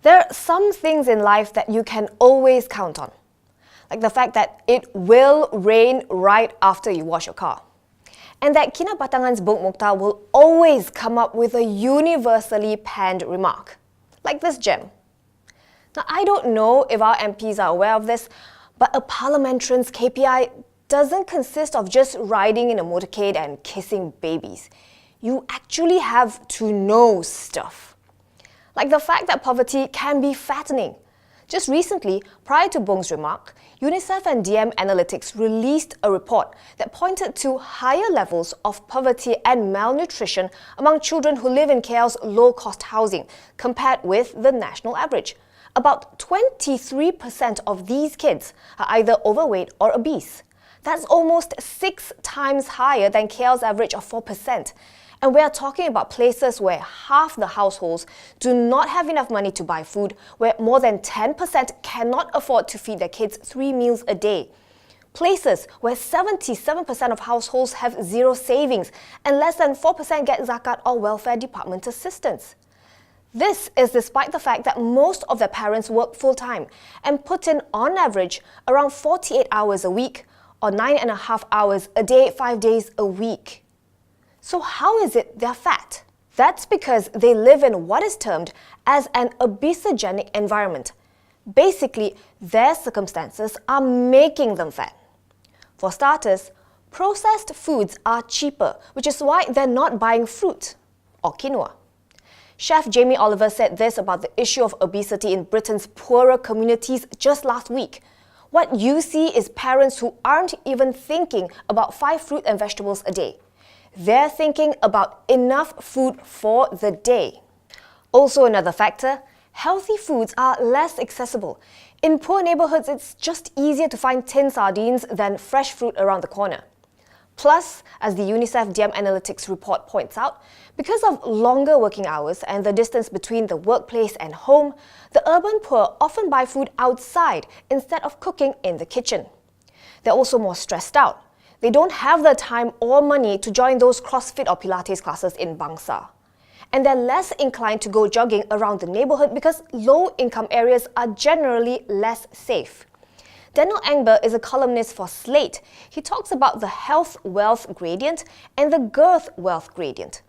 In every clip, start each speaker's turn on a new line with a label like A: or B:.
A: There are some things in life that you can always count on, like the fact that it will rain right after you wash your car, and that Kinabatangan's Buk Mokhtar will always come up with a universally panned remark, like this gem. Now, I don't know if our MPs are aware of this, but a parliamentarian's KPI doesn't consist of just riding in a motorcade and kissing babies. You actually have to know stuff. Like the fact that poverty can be fattening. Just recently, prior to Bong's remark, UNICEF and DM Analytics released a report that pointed to higher levels of poverty and malnutrition among children who live in KL's low-cost housing compared with the national average. About 23% of these kids are either overweight or obese. That's almost 6 times higher than KL's average of 4%. And we are talking about places where half the households do not have enough money to buy food, where more than 10% cannot afford to feed their kids 3 meals a day. Places where 77% of households have zero savings and less than 4% get zakat or welfare department assistance. This is despite the fact that most of their parents work full-time and put in, on average, around 48 hours a week or 9.5 hours a day, 5 days a week. So how is it they're fat? That's because they live in what is termed as an obesogenic environment. Basically, their circumstances are making them fat. For starters, processed foods are cheaper, which is why they're not buying fruit or quinoa. Chef Jamie Oliver said this about the issue of obesity in Britain's poorer communities just last week. What you see is parents who aren't even thinking about 5 fruit and vegetables a day. They're thinking about enough food for the day. Also, another factor, healthy foods are less accessible. In poor neighborhoods, it's just easier to find tin sardines than fresh fruit around the corner. Plus, as the UNICEF DM Analytics report points out, because of longer working hours and the distance between the workplace and home, the urban poor often buy food outside instead of cooking in the kitchen. They're also more stressed out. They don't have the time or money to join those CrossFit or Pilates classes in Bangsa. And they're less inclined to go jogging around the neighborhood because low-income areas are generally less safe. Daniel Engber is a columnist for Slate. He talks about the health-wealth gradient and the girth-wealth gradient.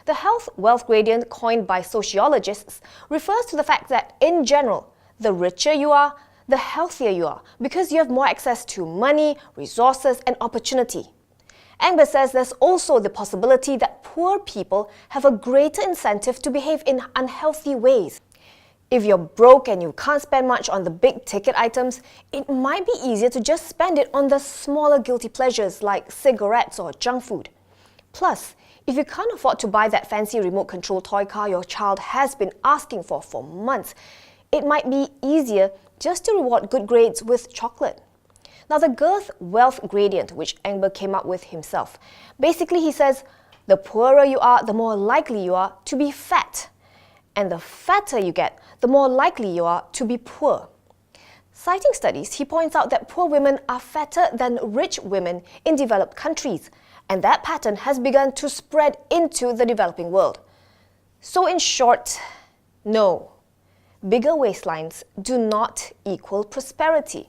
A: The health-wealth gradient, coined by sociologists, refers to the fact that, in general, the richer you are, the healthier you are, because you have more access to money, resources, and opportunity. Engber says there's also the possibility that poor people have a greater incentive to behave in unhealthy ways. If you're broke and you can't spend much on the big-ticket items, it might be easier to just spend it on the smaller guilty pleasures like cigarettes or junk food. Plus, if you can't afford to buy that fancy remote-control toy car your child has been asking for months, it might be easier just to reward good grades with chocolate. Now, the girth-wealth gradient, which Engber came up with himself, basically he says, the poorer you are, the more likely you are to be fat. And the fatter you get, the more likely you are to be poor. Citing studies, he points out that poor women are fatter than rich women in developed countries, and that pattern has begun to spread into the developing world. So in short, no. Bigger waistlines do not equal prosperity.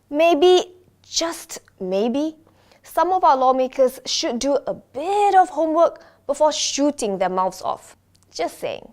A: Maybe, just maybe, some of our lawmakers should do a bit of homework before shooting their mouths off. Just saying.